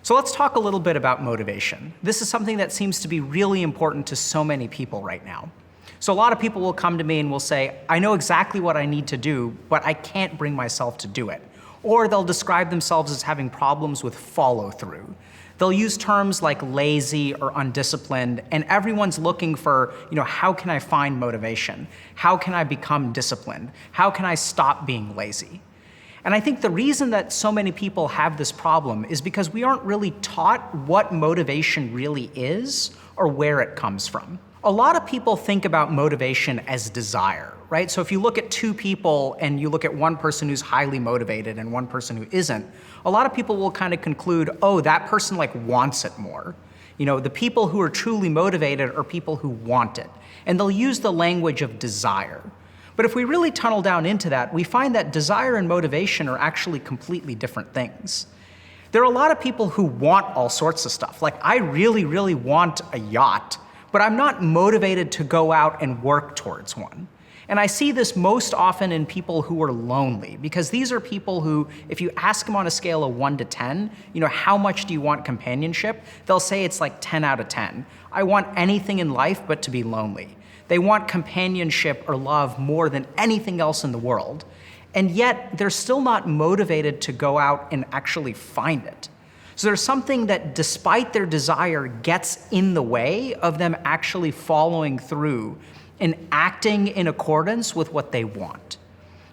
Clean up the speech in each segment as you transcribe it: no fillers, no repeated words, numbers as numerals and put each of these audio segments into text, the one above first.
So let's talk a little bit about motivation. This is something that seems to be really important to so many people right now. So a lot of people will come to me and will say, I know exactly what I need to do, but I can't bring myself to do it. Or they'll describe themselves as having problems with follow through. They'll use terms like lazy or undisciplined, and everyone's looking for, how can I find motivation? How can I become disciplined? How can I stop being lazy? And I think the reason that so many people have this problem is because we aren't really taught what motivation really is or where it comes from. A lot of people think about motivation as desire, right? So if you look at two people and you look at one person who's highly motivated and one person who isn't, a lot of people will kind of conclude, oh, that person wants it more. The people who are truly motivated are people who want it. And they'll use the language of desire. But if we really tunnel down into that, we find that desire and motivation are actually completely different things. There are a lot of people who want all sorts of stuff. I really, really want a yacht, but I'm not motivated to go out and work towards one. And I see this most often in people who are lonely, because these are people who, if you ask them on a scale of 1 to 10, how much do you want companionship? They'll say it's 10 out of 10. I want anything in life but to be lonely. They want companionship or love more than anything else in the world. And yet, they're still not motivated to go out and actually find it. So there's something that, despite their desire, gets in the way of them actually following through and acting in accordance with what they want.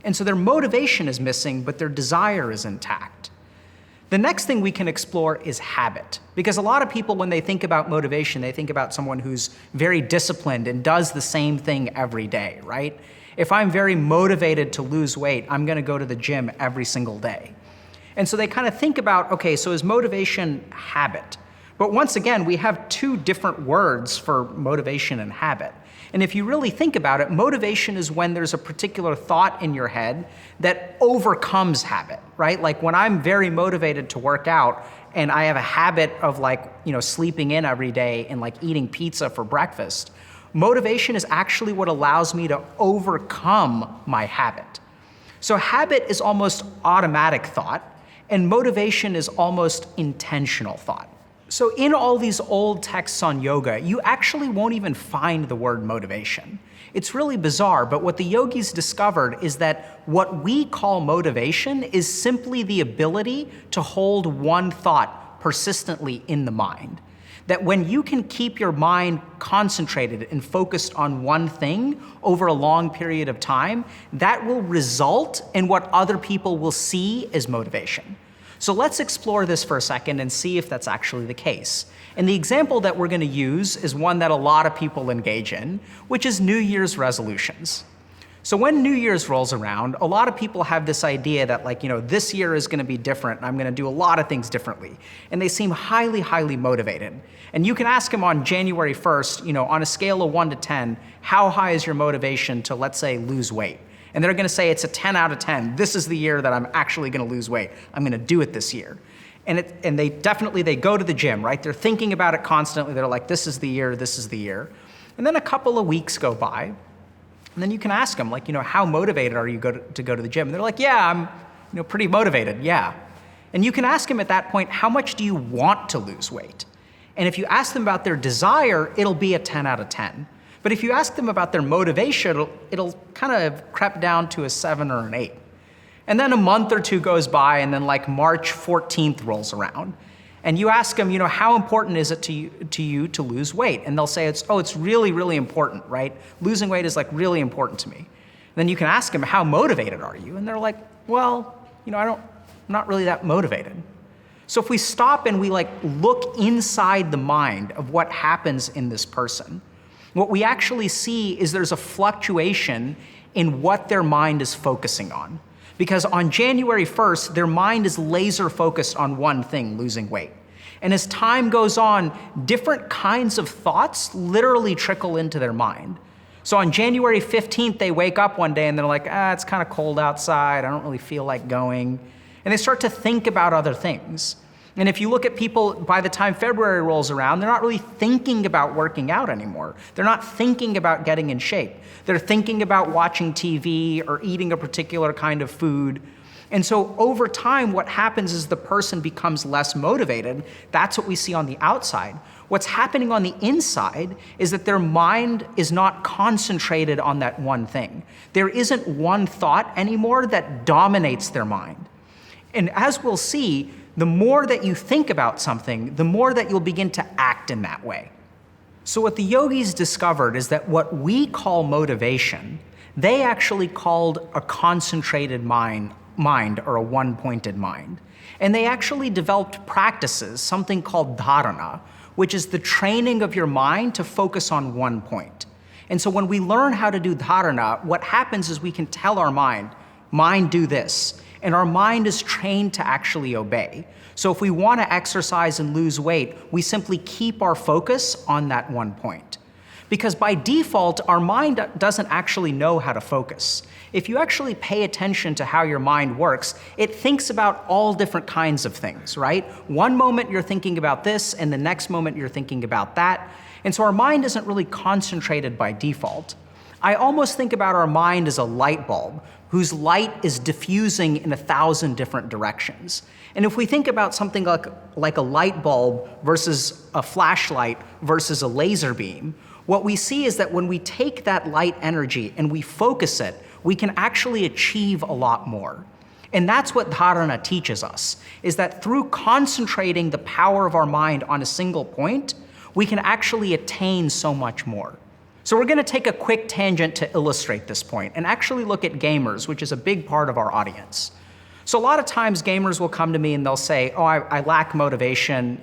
And so their motivation is missing, but their desire is intact. The next thing we can explore is habit, because a lot of people, when they think about motivation, they think about someone who's very disciplined and does the same thing every day, right? If I'm very motivated to lose weight, I'm going to go to the gym every single day. And so they kind of think about, okay, so is motivation habit? But once again, we have two different words for motivation and habit. And if you really think about it, motivation is when there's a particular thought in your head that overcomes habit, right? Like when I'm very motivated to work out and I have a habit of sleeping in every day and eating pizza for breakfast, motivation is actually what allows me to overcome my habit. So habit is almost automatic thought, and motivation is almost intentional thought. So in all these old texts on yoga, you actually won't even find the word motivation. It's really bizarre, but what the yogis discovered is that what we call motivation is simply the ability to hold one thought persistently in the mind. That when you can keep your mind concentrated and focused on one thing over a long period of time, that will result in what other people will see as motivation. So let's explore this for a second and see if that's actually the case. And the example that we're going to use is one that a lot of people engage in, which is New Year's resolutions. So when New Year's rolls around, a lot of people have this idea that this year is going to be different and I'm going to do a lot of things differently. And they seem highly, highly motivated. And you can ask them on January 1st, on a scale of 1 to 10, how high is your motivation to, let's say, lose weight? And they're going to say it's a 10 out of 10. This is the year that I'm actually going to lose weight. I'm going to do it this year. And they go to the gym, right? They're thinking about it constantly. They're like, this is the year, this is the year. And then a couple of weeks go by, and then you can ask them, how motivated are you to go to the gym? And they're like, yeah, I'm pretty motivated, yeah. And you can ask them at that point, how much do you want to lose weight? And if you ask them about their desire, it'll be a 10 out of 10. But if you ask them about their motivation, it'll kind of creep down to a 7 or an 8. And then a month or two goes by, and then March 14th rolls around. And you ask them, how important is it to you to lose weight? And they'll say, it's really, really important, right? Losing weight is really important to me. And then you can ask them, how motivated are you? And they're like, well, I'm not really that motivated. So if we stop and we look inside the mind of what happens in this person, what we actually see is there's a fluctuation in what their mind is focusing on. Because on January 1st, their mind is laser focused on one thing, losing weight. And as time goes on, different kinds of thoughts literally trickle into their mind. So on January 15th, they wake up one day and they're like, it's kind of cold outside. I don't really feel like going. And they start to think about other things. And if you look at people, by the time February rolls around, they're not really thinking about working out anymore. They're not thinking about getting in shape. They're thinking about watching TV or eating a particular kind of food. And so over time, what happens is the person becomes less motivated. That's what we see on the outside. What's happening on the inside is that their mind is not concentrated on that one thing. There isn't one thought anymore that dominates their mind. And as we'll see, the more that you think about something, the more that you'll begin to act in that way. So what the yogis discovered is that what we call motivation, they actually called a concentrated mind or a one-pointed mind. And they actually developed practices, something called dharana, which is the training of your mind to focus on one point. And so when we learn how to do dharana, what happens is we can tell our mind, do this. And our mind is trained to actually obey. So if we want to exercise and lose weight, we simply keep our focus on that one point. Because by default, our mind doesn't actually know how to focus. If you actually pay attention to how your mind works, it thinks about all different kinds of things, right? One moment you're thinking about this, and the next moment you're thinking about that. And so our mind isn't really concentrated by default. I almost think about our mind as a light bulb whose light is diffusing in 1,000 different directions. And if we think about something like a light bulb versus a flashlight versus a laser beam, what we see is that when we take that light energy and we focus it, we can actually achieve a lot more. And that's what dharana teaches us, is that through concentrating the power of our mind on a single point, we can actually attain so much more. So we're going to take a quick tangent to illustrate this point and actually look at gamers, which is a big part of our audience. So a lot of times gamers will come to me and they'll say, oh, I lack motivation,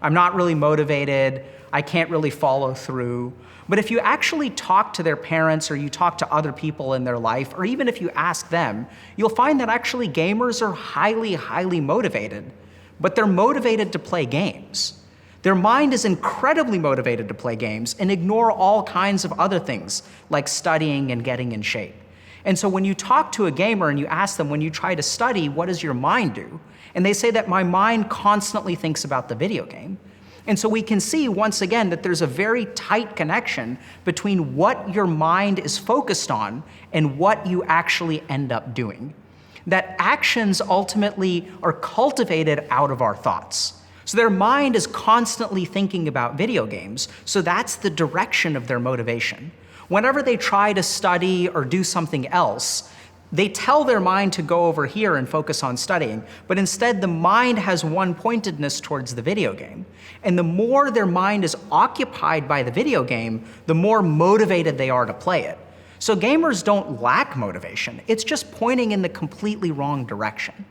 I'm not really motivated, I can't really follow through. But if you actually talk to their parents or you talk to other people in their life, or even if you ask them, you'll find that actually gamers are highly, highly motivated, but they're motivated to play games. Their mind is incredibly motivated to play games and ignore all kinds of other things like studying and getting in shape. And so when you talk to a gamer and you ask them, when you try to study, what does your mind do? And they say that my mind constantly thinks about the video game. And so we can see once again that there's a very tight connection between what your mind is focused on and what you actually end up doing. That actions ultimately are cultivated out of our thoughts. So their mind is constantly thinking about video games, so that's the direction of their motivation. Whenever they try to study or do something else, they tell their mind to go over here and focus on studying, but instead the mind has one-pointedness towards the video game. And the more their mind is occupied by the video game, the more motivated they are to play it. So gamers don't lack motivation, it's just pointing in the completely wrong direction.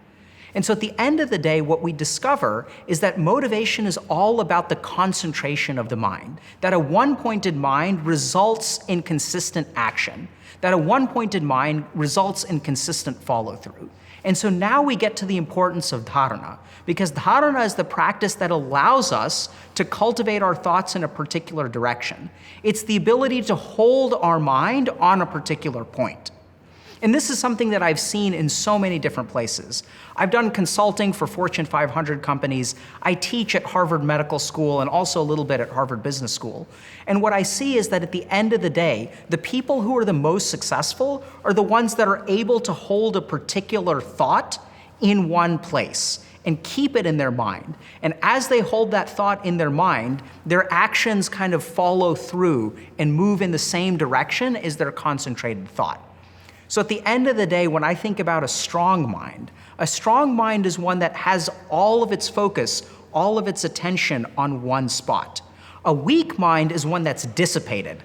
And so at the end of the day, what we discover is that motivation is all about the concentration of the mind, that a one-pointed mind results in consistent action, that a one-pointed mind results in consistent follow-through. And so now we get to the importance of dharana, because dharana is the practice that allows us to cultivate our thoughts in a particular direction. It's the ability to hold our mind on a particular point. And this is something that I've seen in so many different places. I've done consulting for Fortune 500 companies. I teach at Harvard Medical School and also a little bit at Harvard Business School. And what I see is that at the end of the day, the people who are the most successful are the ones that are able to hold a particular thought in one place and keep it in their mind. And as they hold that thought in their mind, their actions kind of follow through and move in the same direction as their concentrated thought. So at the end of the day, when I think about a strong mind is one that has all of its focus, all of its attention on one spot. A weak mind is one that's dissipated.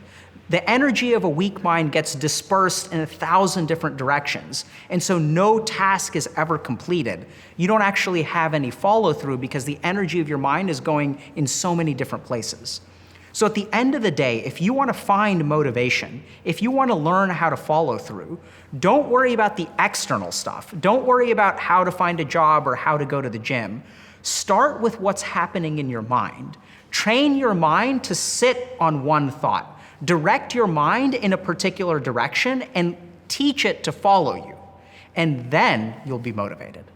The energy of a weak mind gets dispersed in 1,000 different directions, and so no task is ever completed. You don't actually have any follow-through because the energy of your mind is going in so many different places. So at the end of the day, if you want to find motivation, if you want to learn how to follow through, don't worry about the external stuff. Don't worry about how to find a job or how to go to the gym. Start with what's happening in your mind. Train your mind to sit on one thought. Direct your mind in a particular direction and teach it to follow you. And then you'll be motivated.